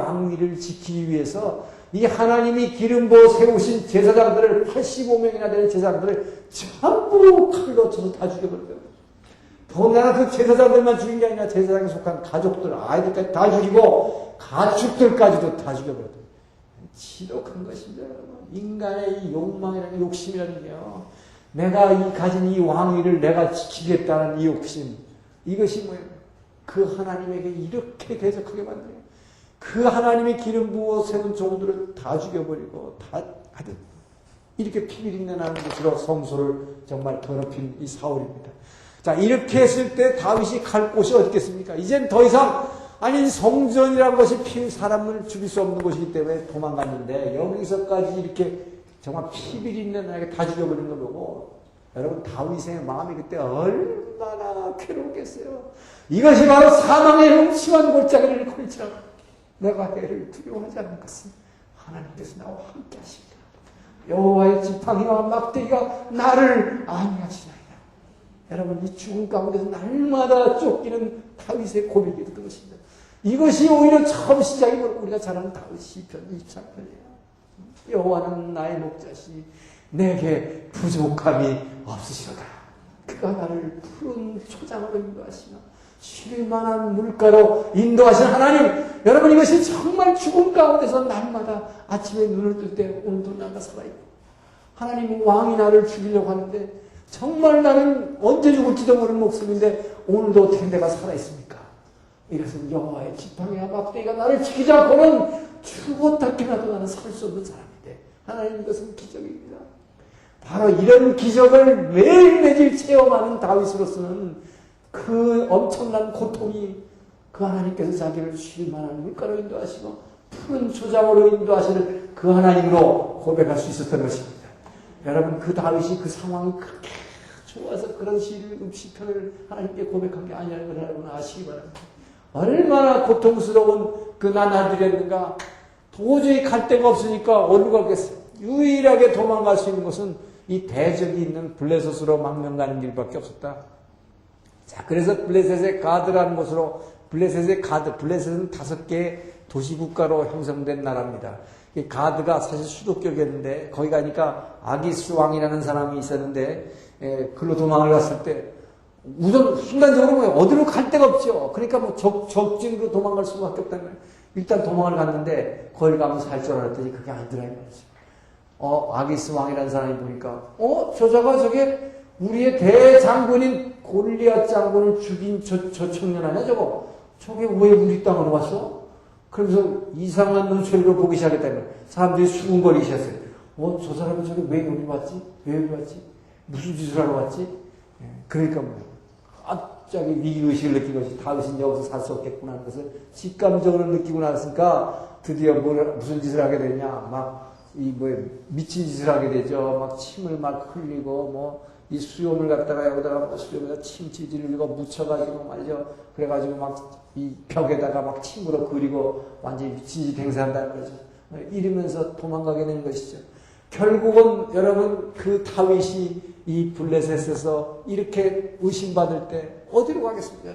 왕위를 지키기 위해서 이 하나님이 기름 부어 세우신 제사장들을 85명이나 되는 제사장들을 전부 칼로 쳐서 다 죽여버렸어요. 더군다나 그 제사장들만 죽인 게 아니라 제사장에 속한 가족들, 아이들까지 다 죽이고 가축들까지도 다 죽여버렸어요. 지독한 것입니다, 여러분. 인간의 이 욕망이라는 욕심이라는 게요. 내가 가진 이 왕위를 내가 지키겠다는 이 욕심. 이것이 뭐예요? 그 하나님에게 이렇게 대적하게 만들어요. 그 하나님의 기름 부어 세운 종들을 다 죽여버리고 다 하듯 이렇게 피비린내 나는 것으로 성소를 정말 더럽힌 이 사울입니다. 자, 이렇게 했을 때 다윗이 갈 곳이 어디겠습니까? 이젠 더 이상 아니 성전이라는 것이 사람을 죽일 수 없는 곳이기 때문에 도망갔는데 여기서까지 이렇게 정말 피비린내 나게 다 죽여버리는 걸 보고 여러분 다윗의 마음이 그때 얼마나 괴로웠겠어요. 이것이 바로 사망의 음침한 골짜기를 걸치라. 내가 해를 두려워하지 않는 것은 하나님께서 나와 함께 하십니다. 여호와의 지팡이와 막대기가 나를 안위하시나이다. 여러분 이 죽음 가운데서 날마다 쫓기는 다윗의 고백이 됐던 것입니다. 이것이 오히려 처음 시작이고 우리가 잘 아는 다윗 시편 23편이에요. 여호와는 나의 목자시 내게 부족함이 없으시로다. 그가 나를 푸른 초장으로 인도하시며 쉴 만한 물가로 인도하신 하나님. 여러분 이것이 정말 죽음 가운데서 날마다 아침에 눈을 뜰 때 오늘도 나가 살아있고 하나님은 왕이 나를 죽이려고 하는데 정말 나는 언제 죽을지도 모르는 목숨인데 오늘도 어떻게 내가 살아있습니까? 이것은 여호와의 지팡이와 막대기가 나를 지키지 않고는 죽었다 깨나도 나는 살 수 없는 사람인데 하나님 이것은 기적입니다. 바로 이런 기적을 매일매일 체험하는 다윗으로서는 그 엄청난 고통이 그 하나님께서 자기를 쉴 만한 물가로 인도하시고 푸른 초장으로 인도하시는 그 하나님으로 고백할 수 있었던 것입니다. 여러분 그 다윗이 그 상황이 그렇게 좋아서 그런 시편을 하나님께 고백한 게 아니라는 걸 여러분 아시기 바랍니다. 얼마나 고통스러운 그 나날들이었는가. 도저히 갈 데가 없으니까 어디로 가겠어요. 유일하게 도망갈 수 있는 것은 이 대적이 있는 블레셋으로 망명 가는 길밖에 없었다. 자, 그래서 블레셋의 가드라는 곳으로 블레셋의 가드, 블레셋은 5개의 도시국가로 형성된 나라입니다. 이 가드가 사실 수도격이었는데 거기 가니까 아기스 왕이라는 사람이 있었는데 글로 도망을 갔을 때 우선 순간적으로 뭐 어디로 갈 데가 없죠. 그러니까 뭐 적진으로 도망갈 수밖에 없다는 거예요. 일단 도망을 갔는데 거기 가면 살 줄 알았더니 그게 아니더라 이 말이죠. 아기스 왕이라는 사람이 보니까 저자가 저게 우리의 대장군인 골리앗 장군을 죽인 저 청년 아니야 저거? 저게 왜 우리 땅으로 왔어? 그러면서 이상한 눈초리로 보기 시작했다는 거예요. 사람들이 수군거리기 시작했어요. 저 사람은 저게 왜 여기 왔지? 왜 여기 왔지? 무슨 짓을 하러 왔지? 그러니까 갑자기 위기의식을 느낀 것이 다윗은 여기서 살 수 없겠구나 하는 것을 직감적으로 느끼고 나서니까 드디어 무슨 짓을 하게 되냐. 미친 짓을 하게 되죠. 막 침을 막 흘리고 이 수염을 갖다가 여기다가 수염에다 침치질을 흘리고 묻혀가지고 말이죠. 그래가지고 막 이 벽에다가 막 침으로 그리고 완전히 미친 짓 행사한다는 거죠. 이러면서 도망가게 되는 것이죠. 결국은 여러분 그 다윗이 이 블레셋에서 이렇게 의심받을 때 어디로 가겠습니까?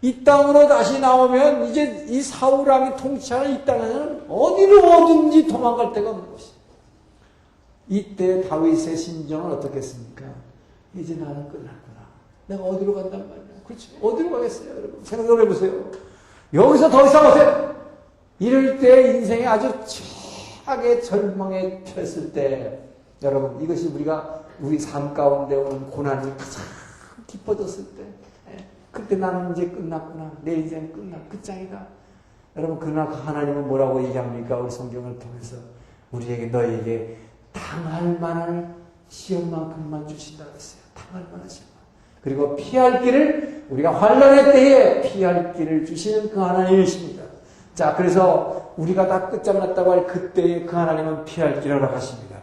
이 땅으로 다시 나오면 이제 이 사울왕이 통치하는 이 땅에는 어디로든지 도망갈 데가 없는 것이죠. 이때 다윗의 심정은 어떻겠습니까? 이제 나는 끝났구나. 내가 어디로 간단 말이야. 그렇죠. 어디로 가겠어요, 여러분? 생각을 해보세요. 여기서 더 이상 어때요? 이럴 때 인생에 아주 최악의 절망에 처했을 때, 여러분, 이것이 우리 삶 가운데 오는 고난이 가장 깊어졌을 때, 그때 나는 이제 끝났구나. 내 인생 끝장이다. 여러분, 그러나 하나님은 뭐라고 얘기합니까? 우리 성경을 통해서 우리에게 너에게 당할 만한 시험만큼만 주신다고 했어요. 당할 만한 시험. 그리고 피할 길을 우리가 환난의 때에 피할 길을 주시는 그 하나님이십니다. 자, 그래서 우리가 다 끝장을 났다고 할 그때에 그 하나님은 피할 길을 허락하십니다.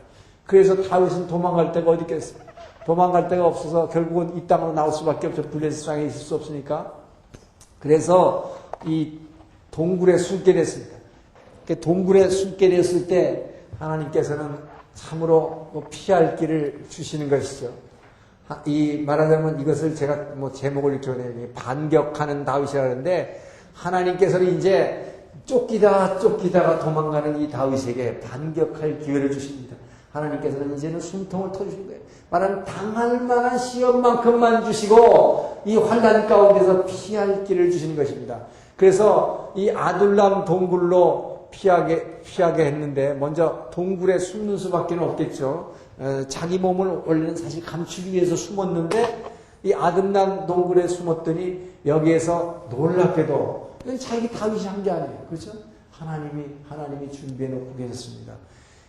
그래서 다윗은 도망갈 데가 어디 있겠어요? 도망갈 데가 없어서 결국은 이 땅으로 나올 수밖에 없죠. 블레셋 땅에 있을 수 없으니까. 그래서 이 동굴에 숨게 됐습니다. 동굴에 숨게 됐을 때 하나님께서는 참으로 피할 길을 주시는 것이죠. 말하자면 이것을 제가 제목을 이렇게 반격하는 다윗이라는데 하나님께서는 이제 쫓기다가 도망가는 이 다윗에게 반격할 기회를 주십니다. 하나님께서는 이제는 숨통을 터주신 거예요. 말하면 당할 만한 시험만큼만 주시고 이 환난 가운데서 피할 길을 주시는 것입니다. 그래서 이 아둘람 동굴로 피하게 했는데 먼저 동굴에 숨는 수밖에 없겠죠. 자기 몸을 원래는 사실 감추기 위해서 숨었는데 이 아둘람 동굴에 숨었더니 여기에서 놀랍게도 자기 다윗이 한 게 아니에요. 그렇죠? 하나님이 준비해 놓고 계셨습니다.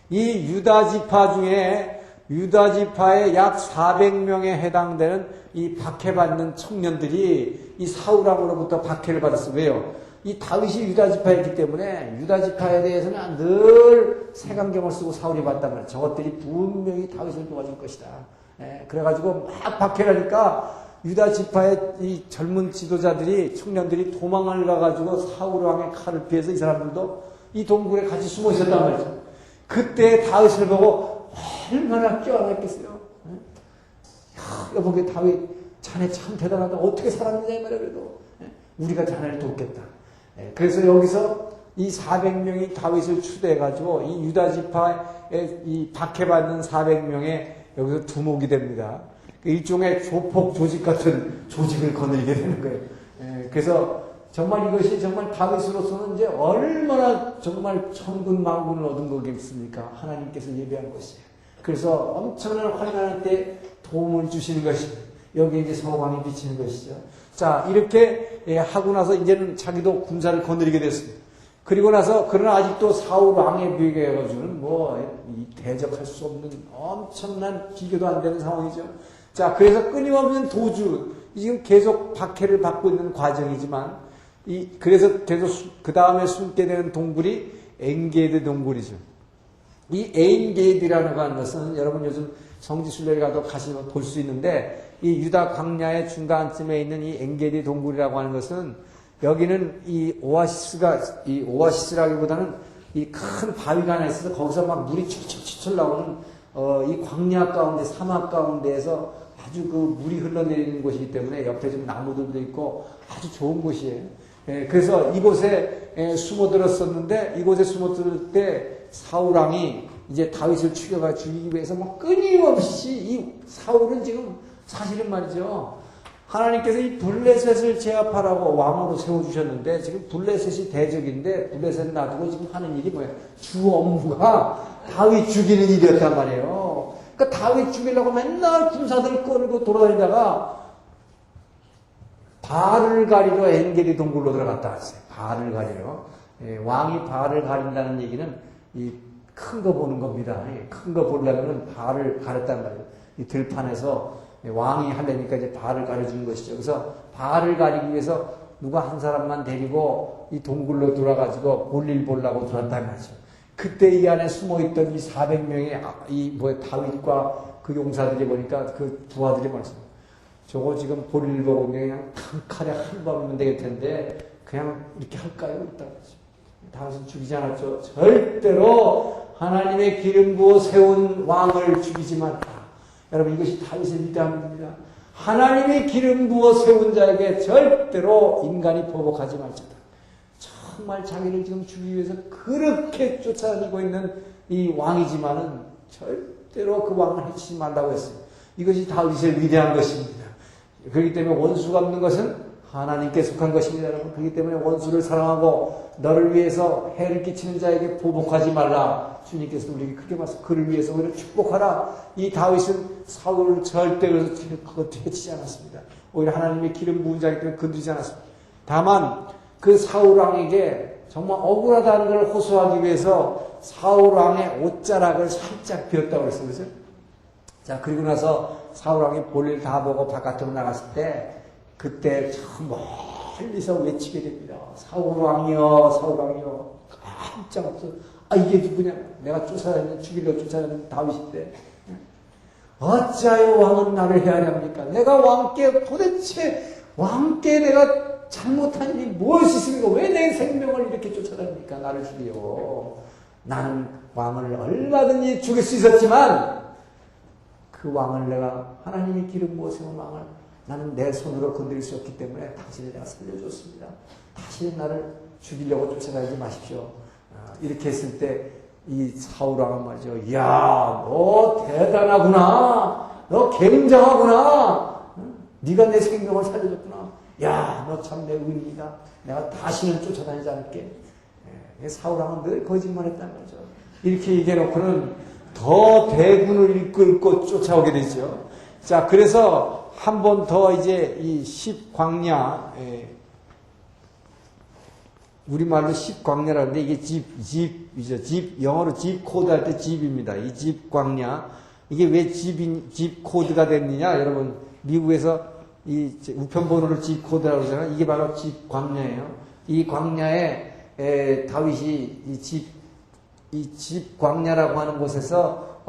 이 유다 지파 중에 유다 지파의 약 400명에 해당되는 이 박해받는 청년들이 이 사울왕으로부터 박해를 받았어요. 왜요? 이 다윗이 유다 지파였기 때문에 유다 지파에 대해서는 늘 색안경을 쓰고 사울이 봤단 말이에요. 저것들이 분명히 다윗을 도와줄 것이다. 그래가지고 막 박해를 하니까 유다 지파의 이 젊은 지도자들이 청년들이 도망을 가가지고 사울왕의 칼을 피해서 이 사람들도 이 동굴에 같이 숨어 있었단 말이죠. 그때 다윗을 보고 얼마나 껴안았겠어요. 여보게 다윗 자네 참 대단하다. 어떻게 살았느냐 이 말이야. 그래도 우리가 자네를 돕겠다. 그래서 여기서 이 400명이 다윗을 추대해가지고 이 유다 지파의 이 박해받는 400명에 여기서 두목이 됩니다. 일종의 조폭 조직 같은 조직을 거느리게 되는 거예요. 그래서 정말 이것이 정말 다윗으로서는 이제 얼마나 정말 천군 만군을 얻은 거겠습니까? 하나님께서 예비한 것이에요. 그래서 엄청난 환난할 때 도움을 주시는 것입니다. 여기에 이제 성왕이 비치는 것이죠. 자, 이렇게 하고 나서 이제는 자기도 군사를 거느리게 됐습니다. 그리고 나서 그러나 아직도 사울 왕에 비교해가지고는 대적할 수 없는 엄청난 비교도 안 되는 상황이죠. 자, 그래서 끊임없는 도주, 지금 계속 박해를 받고 있는 과정이지만, 그래서 계속 그 다음에 숨게 되는 동굴이 엔게드 동굴이죠. 이 엔게드라는 것은 여러분 요즘 성지순례를 가도 가시면 볼 수 있는데, 이 유다 광야의 중간쯤에 있는 이 엔게드 동굴이라고 하는 것은 여기는 이 오아시스라기보다는 이 큰 바위가 하나 있어서 거기서 막 물이 철철철철 나오는 이 광야 가운데, 사막 가운데에서 아주 그 물이 흘러내리는 곳이기 때문에 옆에 좀 나무들도 있고 아주 좋은 곳이에요. 그래서 이곳에 숨어들었었는데, 이곳에 숨어들 때 사울왕이 이제 다윗을 죽여가 죽이기 위해서 뭐 끊임없이 이 사울은 지금 사실은 말이죠. 하나님께서 이 블레셋을 제압하라고 왕으로 세워주셨는데 지금 블레셋이 대적인데 블레셋 놔두고 지금 하는 일이 뭐예요? 주 업무가 다윗 죽이는 일이었단 말이에요. 그러니까 다윗 죽이려고 맨날 군사들 끌고 돌아다니다가 바알을 가리러 엔게디 동굴로 들어갔다 왔어요. 바알을 가리러. 왕이 바알을 가린다는 얘기는 이 큰 거 보는 겁니다. 큰 거 보려면 바알을 가렸단 말이에요. 이 들판에서 왕이 하려니까 이제 바알을 가려주는 것이죠. 그래서 바알을 가리기 위해서 누가 한 사람만 데리고 이 동굴로 들어가지고 볼일 보려고 들어왔단 말이죠. 그때 이 안에 숨어있던 이 400명의 다윗과 그 용사들이 보니까 그 부하들이 말했어요. 저거 지금 볼일 보고 그냥 칼에 한 방이면 되겠 텐데 그냥 이렇게 할까요? 다윗은 죽이지 않았죠. 절대로 하나님의 기름 부어 세운 왕을 죽이지 말라. 여러분 이것이 다윗의 위대함입니다. 하나님의 기름 부어 세운 자에게 절대로 인간이 보복하지 말자다. 정말 자기를 지금 죽이기 위해서 그렇게 쫓아다니고 있는 이 왕이지만은 절대로 그 왕을 해치지 말라고 했어요. 이것이 다윗의 위대한 것입니다. 그렇기 때문에 원수가 없는 것은 하나님께 속한 것입니다, 여러분. 그렇기 때문에 원수를 사랑하고 너를 위해서 해를 끼치는 자에게 보복하지 말라. 주님께서 우리에게 크게 말씀, 그를 위해서 오히려 축복하라. 이 다윗은 사울을 절대 그것도 해치지 않았습니다. 오히려 하나님의 기름 부은 자이기 때문에 건드리지 않았습니다. 다만 그 사울왕에게 정말 억울하다는 걸 호소하기 위해서 사울왕의 옷자락을 살짝 비웠다고 그랬어요. 그죠? 자, 그리고 나서 사울왕이 볼일 다 보고 바깥으로 나갔을 때 그때 참 멀리서 외치게 됩니다. 사울왕이여, 사울왕이여. 깜짝 없어. 이게 누구냐? 내가 죽이려 쫓아다니는 다윗인데. 어찌하여 왕은 나를 해하렵니까? 내가 도대체 왕께 내가 잘못한 일이 무엇이 있습니까? 왜 내 생명을 이렇게 쫓아다닙니까? 나를 죽여. 나는 왕을 얼마든지 죽일 수 있었지만 그 왕을 내가 하나님의 기름 부어 세운 왕을 나는 내 손으로 건드릴 수 없기 때문에 당신이 내가 살려줬습니다. 다시는 나를 죽이려고 쫓아다니지 마십시오. 이렇게 했을 때 이 사울왕은 말이죠. 야, 너 대단하구나. 너 굉장하구나. 네가 내 생명을 살려줬구나. 야, 너 참 내 의인이다. 내가 다시는 쫓아다니지 않을게. 사울왕은 늘 거짓말했다는 거죠. 이렇게 얘기해놓고는 더 대군을 이끌고 쫓아오게 되죠. 자, 그래서 한 번 더 이제 이 10광야, 우리말로 10광야라는데 이게 집, 영어로 집 코드 할 때 집입니다. 이 집광야. 이게 왜 집 코드가 됐느냐? 여러분, 미국에서 이 우편번호를 집 코드라고 그러잖아요. 이게 바로 집광야예요. 이 광야에 다윗이 이 집광야라고 하는 곳에서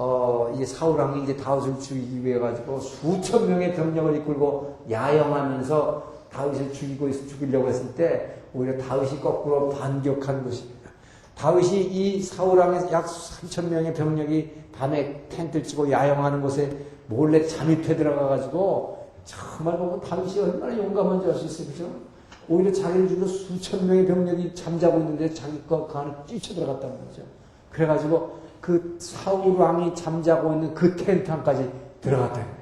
이제 사울왕이 이제 다윗을 죽이기 위해 가지고 수천 명의 병력을 이끌고 야영하면서 다윗을 죽이려고 했을 때 오히려 다윗이 거꾸로 반격한 것입니다. 다윗이 이 사울왕의 약 3,000명의 병력이 밤에 텐트를 치고 야영하는 곳에 몰래 잠입해 들어가 가지고 정말 보면 다윗이 얼마나 용감한지 알 수 있어요. 그죠? 오히려 자기를 죽여 수천 명의 병력이 잠자고 있는데 자기 그 안에 뛰쳐 들어갔다는 거죠. 그래가지고 그 사울왕이 잠자고 있는 그 텐트 안까지 들어갔다는 거예요.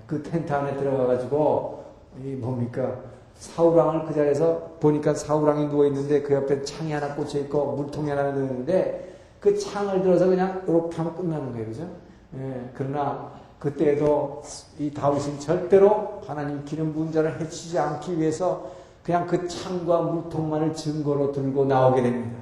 그 텐트 안에 들어가가지고 이 뭡니까? 사울왕을 그 자리에서 보니까 사울왕이 누워있는데 그 옆에 창이 하나 꽂혀있고 물통이 하나 누워있는데 그 창을 들어서 그냥 이렇게 하면 끝나는 거예요. 그죠? 그러나 그때도 이 다윗은 절대로 하나님 기름 부은 자를 해치지 않기 위해서 그냥 그 창과 물통만을 증거로 들고 나오게 됩니다.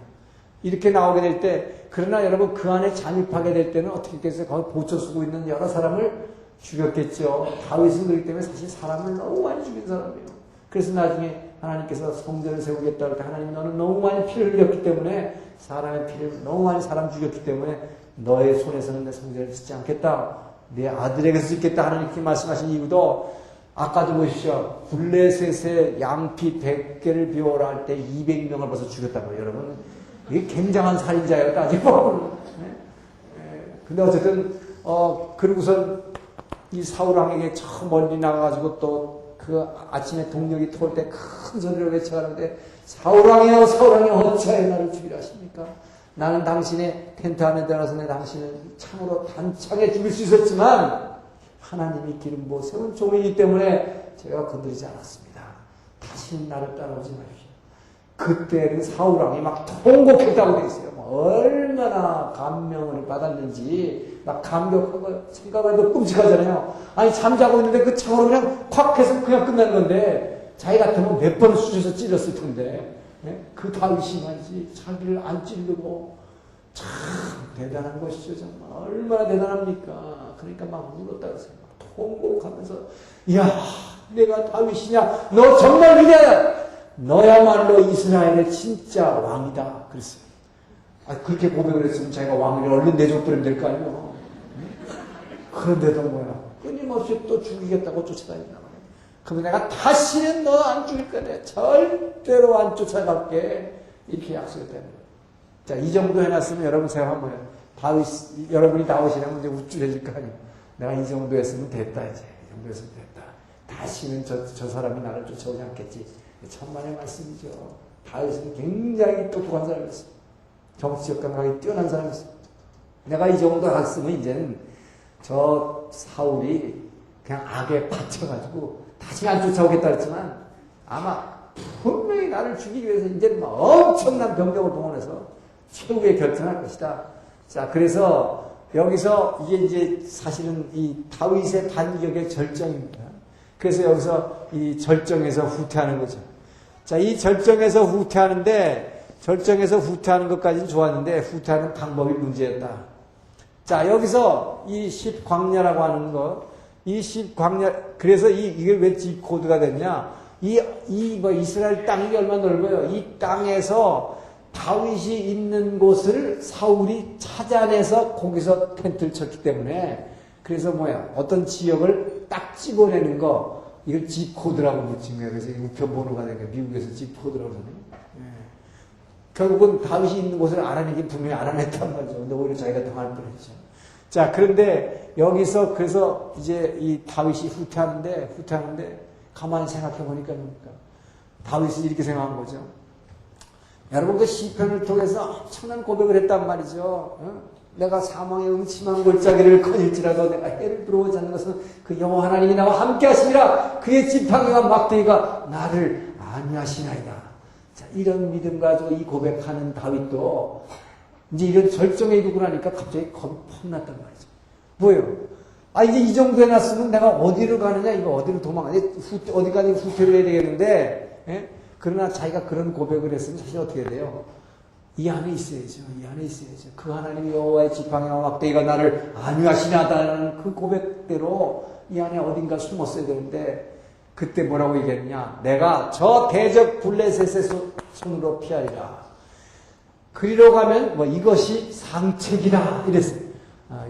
이렇게 나오게 될 때, 그러나 여러분 그 안에 잠입하게 될 때는 어떻게 했겠어요? 거기 보초 쓰고 있는 여러 사람을 죽였겠죠. 다윗은 그렇기 때문에 사실 사람을 너무 많이 죽인 사람이에요. 그래서 나중에 하나님께서 성전을 세우겠다 할 때 하나님 너는 너무 많이 피를 흘렸기 때문에 사람의 피를 너무 많이 사람 죽였기 때문에 너의 손에서는 내 성전을 짓지 않겠다. 내 아들에게서 짓겠다 하나님께 말씀하신 이유도 아까도 보십시오. 블레셋의 양피 100개를 비워라 할 때 200명을 벌써 죽였다고요. 여러분 이게 굉장한 살인자예요. 따지고. 근데 어쨌든 그러고선 이 사울왕에게 저 멀리 나가가지고 또 그 아침에 동력이 토올 때 큰 소리를 외쳐가는데 사울왕이여 사울왕이여 어찌하여 나를 죽이려 하십니까? 나는 당신의 텐트 안에 들어가서 내 당신을 창으로 단창에 죽일 수 있었지만 하나님이 기름 부어 세운 종이기 때문에 제가 건드리지 않았습니다. 다시는 나를 따라오지 마십시오. 그때는 사울왕이 막 통곡했다고 되어 있어요. 얼마나 감명을 받았는지 막 감격한 거 생각해도 끔찍하잖아요. 아니 잠자고 있는데 그 창으로 그냥 콱 해서 그냥 끝나는 건데 자기 같으면 몇 번을 쑤셔서 찔렀을 텐데 그 다윗이 말이지 자기를 안 찌르고 참 대단한 것이죠. 정말 얼마나 대단합니까? 그러니까 막 울었다 그랬어요. 막 통곡하면서 이야 내가 다윗이냐? 너 정말 위대하다. 너야말로 이스라엘의 진짜 왕이다. 그랬어요. 그렇게 고백을 했으면 자기가 왕위를 얼른 내줘버리면 될 거 아니에요. 그런데도 뭐야. 끊임없이 또 죽이겠다고 쫓아다닌다 말이야. 그럼 내가 다시는 너 안 죽일 거야. 절대로 안 쫓아갈게. 이렇게 약속했다는 거예요. 자, 이 정도 해놨으면 여러분 생각하면 뭐예요. 다윗, 여러분이 나오시려면 이제 우쭐해질 거 아니에요. 내가 이 정도 했으면 됐다, 이제. 이 정도 했으면 됐다. 다시는 저 사람이 나를 쫓아오지 않겠지. 천만의 말씀이죠. 다윗은 굉장히 똑똑한 사람이었어요. 정치적 감각이 뛰어난 사람이었어요. 내가 이 정도 갔으면 이제는 저 사울이 그냥 악에 받쳐가지고 다시 안 쫓아오겠다 그랬지만 아마 분명히 나를 죽이기 위해서 이제는 막 엄청난 병력을 동원해서 최후의 결정할 것이다. 자, 그래서 여기서 이게 이제 사실은 이 다윗의 반격의 절정입니다. 그래서 여기서 이 절정에서 후퇴하는 거죠. 자, 이 절정에서 후퇴하는 것까지는 좋았는데 후퇴하는 방법이 문제였다. 자, 여기서 이 10광야라고 하는 것, 이 10광야, 그래서 이게 왜 집코드가 됐냐? 이스라엘 땅이 얼마나 넓어요? 이 땅에서 다윗이 있는 곳을 사울이 찾아내서 거기서 텐트를 쳤기 때문에 그래서 뭐야? 어떤 지역을 딱 집어내는 거, 이걸 집코드라고 붙인 거예요. 그래서 우편번호가 된 거예요. 미국에서 집코드라고 하잖아요. 결국은 다윗이 있는 곳을 알아내긴 분명히 알아냈단 말이죠. 근데 오히려 자기가 당할 뻔했죠. 자, 그런데 여기서 그래서 이제 이 다윗이 후퇴하는데 가만히 생각해 보니까 뭡니까? 다윗이 이렇게 생각한 거죠. 여러분 그 시편을 통해서 엄청난 고백을 했단 말이죠. 내가 사망의 음침한 골짜기를 거닐지라도 내가 해를 들어오지 않는 것은 그 여호와 하나님이 나와 함께 하시니라. 그의 지팡이와 막대기가 나를 안위하시나이다. 자, 이런 믿음 가지고 이 고백하는 다윗도 이제 이런 절정에 이르고 나니까 갑자기 겁이 퍽 났단 말이죠. 뭐예요? 이제 이 정도 해놨으면 내가 어디로 가느냐, 이거 어디로 도망가냐, 어디까지 후퇴를 해야 되겠는데, 예? 그러나 자기가 그런 고백을 했으면 사실 어떻게 돼요? 이 안에 있어야죠. 이 안에 있어야죠. 그 하나님 여호와의 지팡이와 막대기가 나를 안위하시나다라는 그 고백대로 이 안에 어딘가 숨었어야 되는데, 그때 뭐라고 얘기했냐? 내가 저 대적 블레셋의 손으로 피하리라. 그리로 가면 뭐 이것이 상책이라 이랬어요.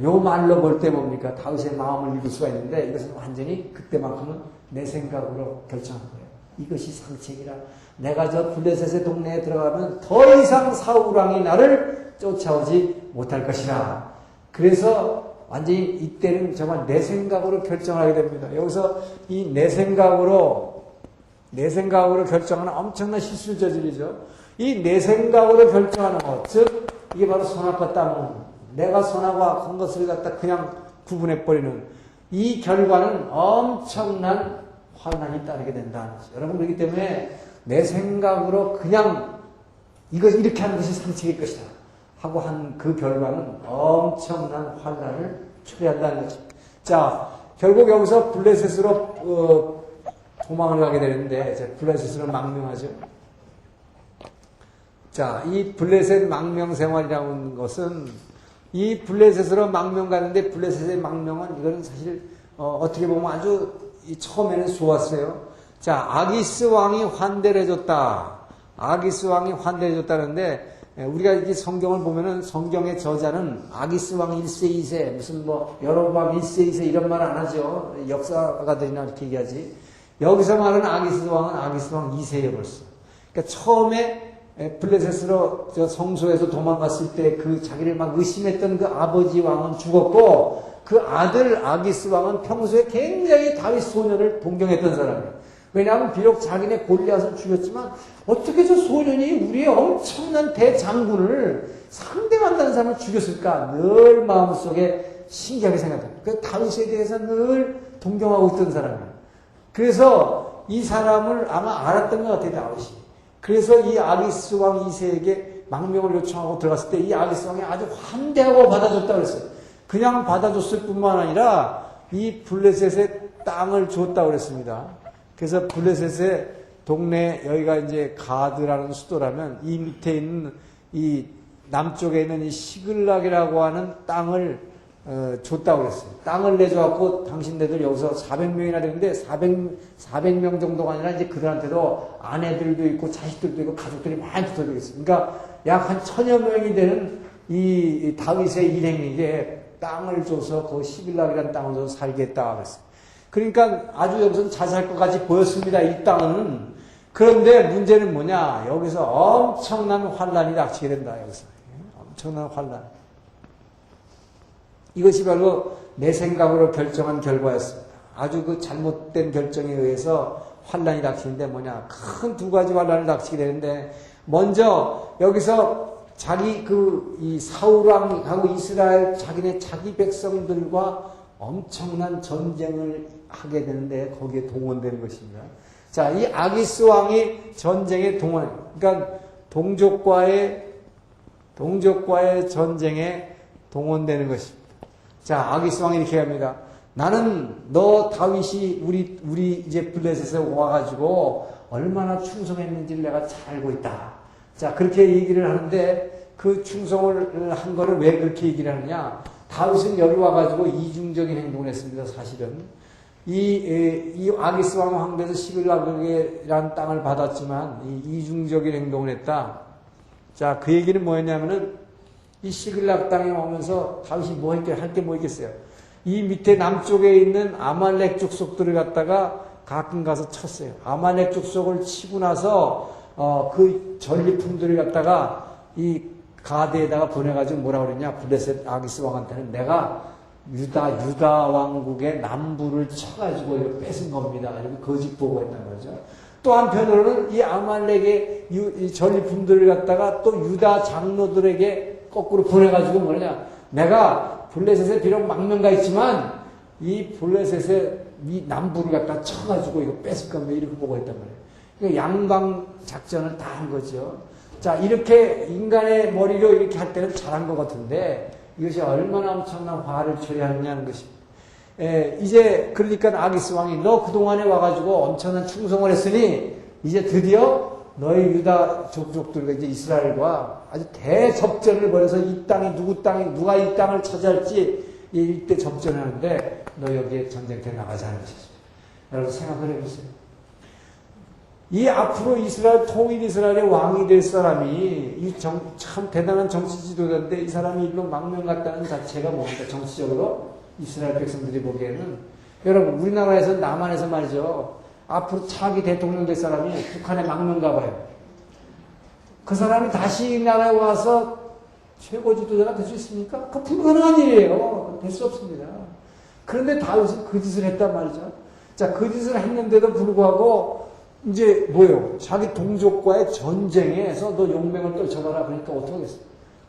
요 말로 볼 때 뭡니까? 다윗의 마음을 읽을 수가 있는데 이것은 완전히 그때만큼은 내 생각으로 결정한 거예요. 이것이 상책이라. 내가 저 블레셋의 동네에 들어가면 더 이상 사울 왕이 나를 쫓아오지 못할 것이라. 그래서 완전히 이때는 정말 내 생각으로 결정하게 됩니다. 여기서 이 내 생각으로 결정하는 엄청난 실수를 저지르죠. 이 내 생각으로 결정하는 것, 즉 이게 바로 선악과 따먹는, 내가 선하고 악한 것을 갖다 그냥 구분해버리는 이 결과는 엄청난 환난이 따르게 된다는 거죠. 여러분, 그렇기 때문에 내 생각으로 그냥 이거 이렇게 하는 것이 상책일 것이다 하고 한 그 결과는 엄청난 환난을 초래한다는 거죠. 자, 결국 여기서 블레셋으로 도망을 가게 되는데, 블레셋으로 망명하죠. 자, 이 블레셋 망명 생활이라는 것은 이 블레셋으로 망명 가는데 블레셋의 망명은 이거는 사실 어떻게 보면 아주 처음에는 좋았어요. 자, 아기스 왕이 환대를 해줬다. 아기스 왕이 환대를 해줬다는데 우리가 이 성경을 보면은 성경의 저자는 아기스 왕 1세 2세 무슨 뭐 여로보암 1세 2세 이런 말 안 하죠. 역사가들이나 이렇게 얘기하지. 여기서 말하는 아기스 왕은 아기스 왕 2세예요 벌써. 그러니까 처음에 블레셋으로 저 성소에서 도망갔을 때 그 자기를 막 의심했던 그 아버지 왕은 죽었고 그 아들 아기스 왕은 평소에 굉장히 다윗 소년을 동경했던 사람이에요. 왜냐하면 비록 자기네 골리앗을 죽였지만 어떻게 저 소년이 우리의 엄청난 대장군을 상대한다는 사람을 죽였을까 늘 마음속에 신기하게 생각합니다. 그 다윗에 대해서 늘 동경하고 있던 사람이에요. 그래서 이 사람을 아마 알았던 것 같아요, 다윗이. 그래서 이 아기스 왕 2세에게 망명을 요청하고 들어갔을 때 이 아기스 왕이 아주 환대하고 받아줬다고 그랬어요. 그냥 받아줬을 뿐만 아니라 이 블레셋의 땅을 줬다고 그랬습니다. 그래서 블레셋의 동네, 여기가 이제 가드라는 수도라면 이 밑에 있는 이 남쪽에 있는 이 시글락이라고 하는 땅을 줬다고 그랬어요. 땅을 내줘갖고 당신네들 여기서 400명이나 되는데 400명 정도가 아니라 이제 그들한테도 아내들도 있고 자식들도 있고 가족들이 많이 붙어 되겠어요. 그러니까 약 한 1000여 명이 되는 이 다윗의 일행에게 땅을 줘서 그 시글락이라는 땅을 줘서 살게 했다고 그랬어요. 그러니까 아주 여기서는 잘 살 것 같이 보였습니다. 이 땅은. 그런데 문제는 뭐냐? 여기서 엄청난 환란이 닥치게 된다. 여기서 엄청난 환란. 이것이 바로 내 생각으로 결정한 결과였습니다. 아주 그 잘못된 결정에 의해서 환란이 닥치는데 뭐냐? 큰 두 가지 환란을 닥치게 되는데 먼저 여기서 자기 이 사울왕하고 이스라엘 자기 백성들과 엄청난 전쟁을 하게 되는데 거기에 동원되는 것입니다. 자, 이 아기스 왕이 전쟁에 그러니까 동족과의 전쟁에 동원되는 것입니다. 자, 아기스 왕이 이렇게 합니다. 나는 너 다윗이 우리 이제 블레셋에 와가지고 얼마나 충성했는지를 내가 잘 알고 있다. 자, 그렇게 얘기를 하는데 그 충성을 한 거를 왜 그렇게 얘기를 하느냐? 다윗은 여기 와가지고 이중적인 행동을 했습니다. 사실은 이 아기스 왕 황제에서 시글락이라는 땅을 받았지만 이중적인 행동을 했다. 자, 그 얘기는 뭐였냐면은 이 시글락 땅에 오면서 다윗이 할 게 뭐 있겠어요? 이 밑에 남쪽에 있는 아말렉 족속들을 갖다가 가끔 가서 쳤어요. 아말렉 족속을 치고 나서 그 전리품들을 갖다가 이 가드에다가 보내가지고 뭐라 그랬냐? 블레셋 아기스 왕한테는 내가 유다 왕국의 남부를 쳐가지고 이거 뺏은 겁니다. 이렇게 거짓 보고했단 거죠. 또 한편으로는 이 아말렉의 이 전리품들을 갖다가 또 유다 장로들에게 거꾸로 보내가지고 뭐냐. 내가 블레셋에 비록 망명가 있지만 이 블레셋의 이 남부를 갖다 쳐가지고 이거 뺏을 겁니다. 이렇게 보고 있단 말이에요. 그러니까 양방 작전을 다 한 거죠. 자, 이렇게 인간의 머리로 이렇게 할 때는 잘한 것 같은데 이것이 얼마나 엄청난 화를 초래하느냐는 것입니다. 이제 그러니까 아기스 왕이 너 그동안에 와가지고 엄청난 충성을 했으니 이제 드디어 너희 유다 족족들과 이제 이스라엘과 아주 대접전을 벌여서 이 땅이 누가 이 땅을 차지할지 이때 접전하는데 너 여기에 전쟁터에 나가자는 것이죠. 여러분 생각을 해보세요. 이 앞으로 이스라엘 통일 이스라엘의 왕이 될 사람이 참 대단한 정치 지도자인데 이 사람이 일로 망명 갔다는 자체가 뭡니까? 정치적으로 이스라엘 백성들이 보기에는 여러분 우리나라에서 남한에서 말이죠. 앞으로 차기 대통령 될 사람이 북한에 망명 가봐요. 그 사람이 다시 이 나라에 와서 최고 지도자가 될 수 있습니까? 그거 불가능한 일이에요. 될 수 없습니다. 그런데 다윗은 그 짓을 했단 말이죠. 자, 그 짓을 했는데도 불구하고 이제 뭐예요? 자기 동족과의 전쟁에서 너 용맹을 떨쳐봐라. 그러니까 어떻게 하겠어요?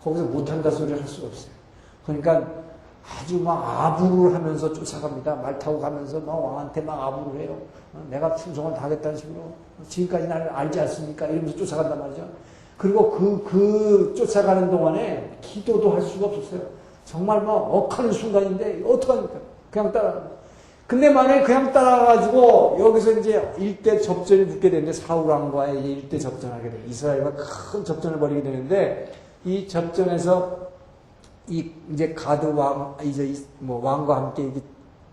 거기서 못한다 소리를 할 수가 없어요. 그러니까 아주 막 아부를 하면서 쫓아갑니다. 말 타고 가면서 막 왕한테 막 아부를 해요. 내가 충성을 다하겠다는 식으로. 지금까지 나를 알지 않습니까? 이러면서 쫓아간단 말이죠. 그리고 그 쫓아가는 동안에 기도도 할 수가 없었어요. 정말 막 억하는 순간인데 어떡합니까? 그냥 따라갑니다. 근데 만약에 그냥 따라가가지고 여기서 이제 일대 접전이 붙게 되는데 사울왕과의 일대 접전하게 돼요. 이스라엘과 큰 접전을 벌이게 되는데 이 접전에서 이제 가드 왕, 이제 뭐 왕과 함께 이게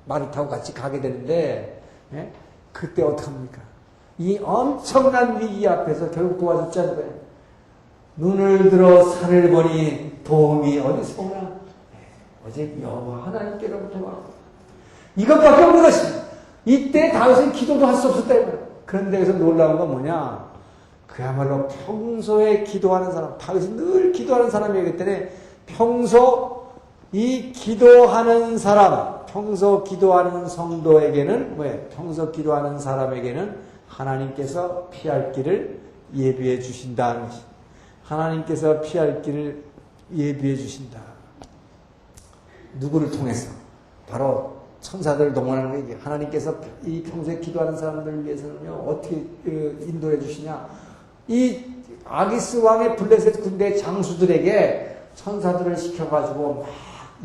말을 타고 같이 가게 되는데, 예? 그때 어떡합니까? 이 엄청난 위기 앞에서 결국 도와줬지 않은 거예요. 눈을 들어 산을 보니 도움이 어디서 오나? 어제 여호와 하나님께로부터 왔고. 이것밖에 없는 것입니다. 이때 다윗은 기도도 할 수 없었다. 그런데 여기서 놀라운 건 뭐냐? 그야말로 평소에 기도하는 사람, 다윗은 늘 기도하는 사람이기 때문에 평소 이 기도하는 사람, 평소 기도하는 성도에게는 뭐예요? 평소 기도하는 사람에게는 하나님께서 피할 길을 예비해 주신다는 것입니다. 하나님께서 피할 길을 예비해 주신다. 누구를 통해서? 바로 천사들을 동원하는 거예요. 하나님께서 이 평소에 기도하는 사람들을 위해서는요, 어떻게 인도해 주시냐? 이 아기스 왕의 블레셋 군대 장수들에게 천사들을 시켜가지고 막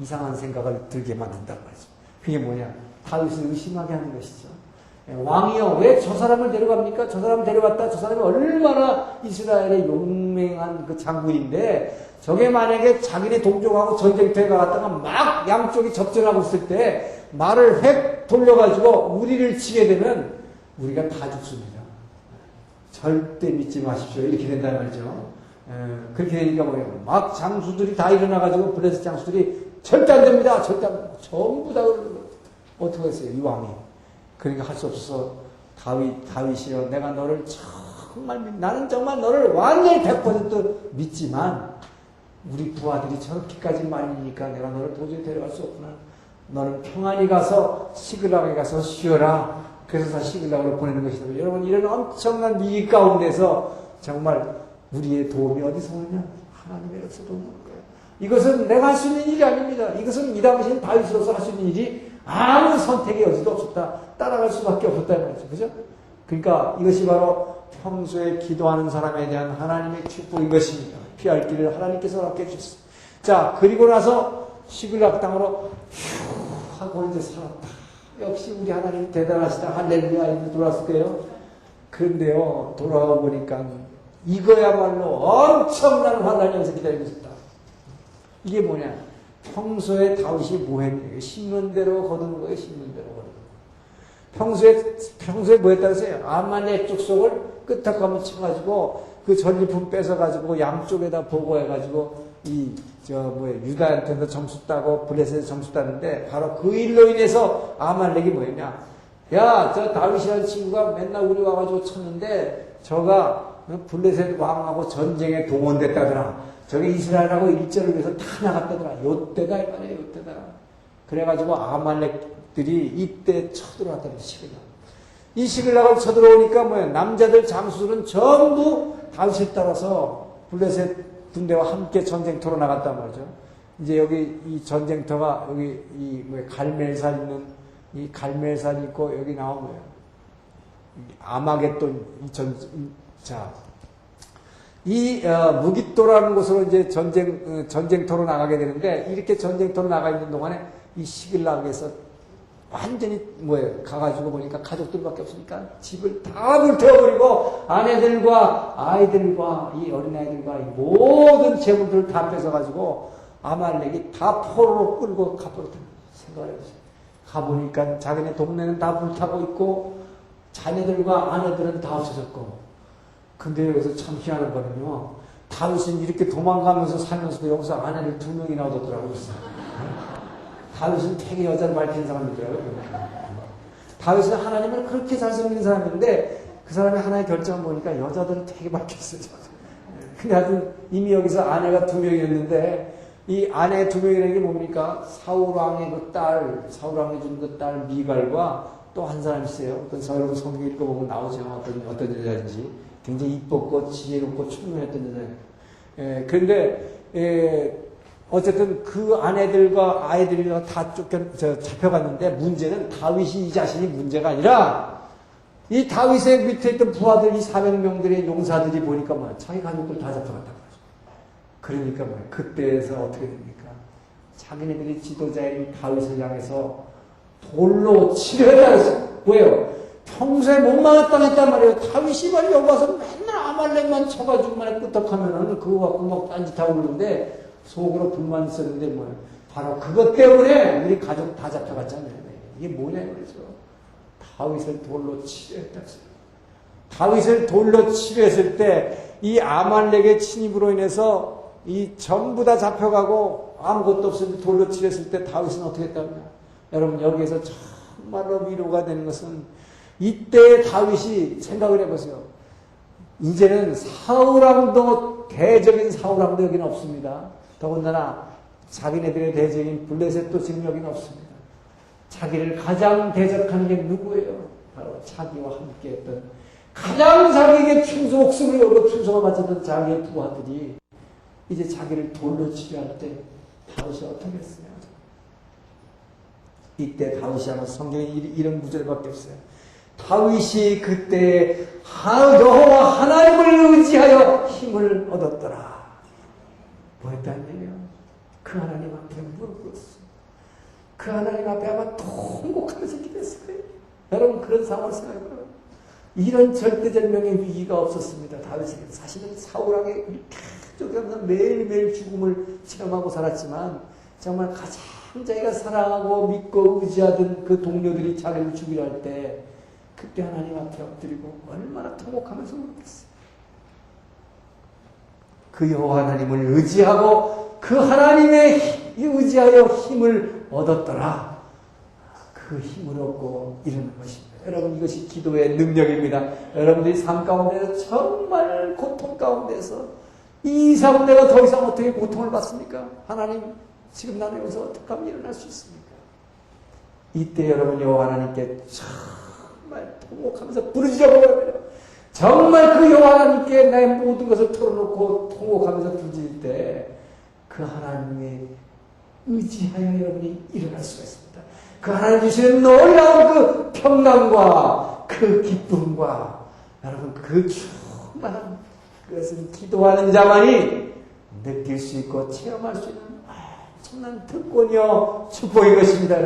이상한 생각을 들게 만든단 말이죠. 그게 뭐냐? 다윗을 의심하게 하는 것이죠. 왕이요, 왜 저 사람을 데려갑니까? 저 사람을 데려갔다. 저 사람이 얼마나 이스라엘의 용맹한 그 장군인데, 저게 만약에 자기네 동족하고 전쟁터에 가갔다가 막 양쪽이 접전하고 있을 때, 말을 획 돌려가지고 우리를 치게 되면, 우리가 다 죽습니다. 절대 믿지 마십시오. 이렇게 된다는 말이죠. 그렇게 되니까 뭐예요? 막 장수들이 다 일어나가지고, 블레셋 장수들이 절대 안 됩니다. 절대 안 됩니다. 전부 다 어떻게 했어요? 이 왕이. 그러니까 할 수 없어서 다윗이요. 내가 너를 정말, 나는 정말 너를 완전히 100% 믿지만, 우리 부하들이 저렇게까지 말리니까 내가 너를 도저히 데려갈 수 없구나. 너는 평안히 가서 시글락에 가서 쉬어라. 그래서 다 시글락으로 보내는 것이다. 여러분, 이런 엄청난 위기 가운데서 정말 우리의 도움이 어디서 오느냐? 하나님에게서 도움이 오는 거예요. 이것은 내가 할 수 있는 일이 아닙니다. 이것은 이 당시엔 다윗으로서 할 수 있는 일이 아무 선택의 여지도 없었다. 따라갈 수밖에 없었다는 말이죠. 그죠? 그러니까 이것이 바로 평소에 기도하는 사람에 대한 하나님의 축복인 것입니다. 피할 길을 하나님께서 얻게 해주셨어요. 자, 그리고 나서 시글락 땅으로 휴 하고 이제 살았다. 역시 우리 하나님 대단하시다. 할렐루야. 이제 돌아왔을 거예요. 그런데요, 돌아와 보니까 이거야말로 엄청난 환란이 여기서 기다리고 있었다. 이게 뭐냐? 평소에 다윗이 뭐 했냐? 심는 대로 거두는 거예요. 심는 대로 거두는 거. 평소에 뭐 했다고 했어요? 아말렉 족속을 끝하고 한번 쳐가지고 그 전리품 뺏어가지고 양쪽에다 보고해가지고 유다한테도 점수 따고 블레셋에 점수 따는데 바로 그 일로 인해서 아말렉이 뭐였냐? 야, 저 다윗이라는 친구가 맨날 우리 와가지고 쳤는데 저가 블레셋 왕하고 전쟁에 동원됐다더라. 저게 이스라엘하고 일전을 위해서 다 나갔다더라. 요때다 이 말이에요. 요때다. 그래가지고 아말렉들이 이때 쳐들어왔다는 식이다. 이 시글락을 쳐들어오니까 뭐야? 남자들 장수들은 전부 다윗에 따라서 블레셋 군대와 함께 전쟁터로 나갔단 말이죠. 이제 여기 이 전쟁터가 여기 이 뭐야? 갈멜산 있는 이 갈멜산 있고 여기 나온 거예요. 아마겟돈 자. 이 무깃도라는 곳으로 이제 전쟁터로 나가게 되는데 이렇게 전쟁터로 나가 있는 동안에 이 시글락에서 완전히 뭐예요? 가가지고 보니까 가족들밖에 없으니까 집을 다 불태워버리고 아내들과 아이들과 이 어린아이들과 이 모든 재물들을 다 뺏어가지고 아말렉이 다 포로로 끌고 가버렸다는 생각을 해보세요. 가보니까 자기네 동네는 다 불타고 있고 자녀들과 아내들은 다 없어졌고 근데 여기서 참 희한한 거는요. 다윗은 이렇게 도망가면서 살면서도 여기서 아내를 2명이나 얻었더라고요. 다윗은 되게 여자를 밝히는 사람이더라고요. 다윗은 하나님을 그렇게 잘 섬기는 사람인데 그 사람이 하나의 결정을 보니까 여자들은 되게 밝혔어요. 근데 하여튼 이미 여기서 아내가 2명이었는데 이 아내 2명이라는 게 뭡니까? 사울왕의 그 딸, 사울왕이 준 그 딸 미갈과 또 한 사람 있어요. 어떤 여러분 성경 읽어보면 나오죠. 어떤 여자인지. 굉장히 이뻤고 지혜롭고 총명했던 여자예요. 그런데 어쨌든 그 아내들과 아이들이 다 잡혀갔는데 문제는 다윗이 이 자신이 문제가 아니라 이 다윗의 밑에 있던 부하들 이 400명들의 용사들이 보니까 뭐 자기 가족들 다 잡혀갔다고 하죠. 그러니까 뭐 그때에서 어떻게 됩니까? 자기네들이 지도자인 다윗을 향해서 돌로 치려다 했어요. 뭐예요? 평소에 못 만났다했단 말이에요. 다윗이 말이 여기 와서 맨날 아말렉만 쳐가지고 만약 끄떡하면은 그거 갖고 막 딴짓하고 그러는데 속으로 불만 있었는데 뭐예요. 바로 그것 때문에 우리 가족 다 잡혀갔잖아요. 이게 뭐냐 이거죠. 다윗을 돌로 치료했다. 다윗을 돌로 치료했을 때 이 아말렉의 침입으로 인해서 이 전부 다 잡혀가고 아무것도 없을 때 돌로 치료했을 때 다윗은 어떻게 했다고요? 여러분 여기에서 정말로 위로가 되는 것은 이때 다윗이 생각을 해보세요. 이제는 사울왕도 대적인 사울왕도 여기는 없습니다. 더군다나 자기네들의 대적인 블레셋도 지금 여기는 없습니다. 자기를 가장 대적하는 게 누구예요? 바로 자기와 함께했던 가장 자기에게 목숨을 걸고 충성을 바쳤던 자기의 부하들이 이제 자기를 돌로 치료할 때 다윗이 어떻게 했어요? 이때 다윗이 성경에 이런 구절밖에 없어요. 다윗이 그때 여호와 하나님을 의지하여 힘을 얻었더라. 뭐 했다는 얘기예요? 그 하나님 앞에 무릎 꿇었어. 그 하나님 앞에 아마 통곡하면서 기도했을 거예요. 여러분 그런 상황을 생각해봐요. 이런 절대절명의 위기가 없었습니다. 다윗에게. 사실은 사울왕의 계속해서 매일매일 죽음을 체험하고 살았지만 정말 가장 자기가 사랑하고 믿고 의지하던 그 동료들이 자기를 죽이려 할 때 그때 하나님 앞에 엎드리고 얼마나 통곡하면서 울었겠어요. 그 여호와 하나님을 의지하고 그 하나님의 의지하여 힘을 얻었더라. 그 힘을 얻고 이루는 것입니다. 여러분 이것이 기도의 능력입니다. 여러분들이 삶 가운데서 정말 고통 가운데서 이 이상 내가 더 이상 어떻게 고통을 받습니까? 하나님 지금 나는 여기서 어떻게 하면 일어날 수 있습니까? 이때 여러분 여호와 하나님께 정말 통곡하면서 부르짖어 보여요. 정말 그 여호와 하나님께 나의 모든 것을 털어놓고 통곡하면서 부르짖을 때 그 하나님의 의지하여 여러분이 일어날 수가 있습니다. 그 하나님 주시는 놀라운 그 평강과 그 기쁨과 여러분 그 충만한 그것은 기도하는 자만이 느낄 수 있고 체험할 수 있는 엄청난 특권이요 축복인 것입니다.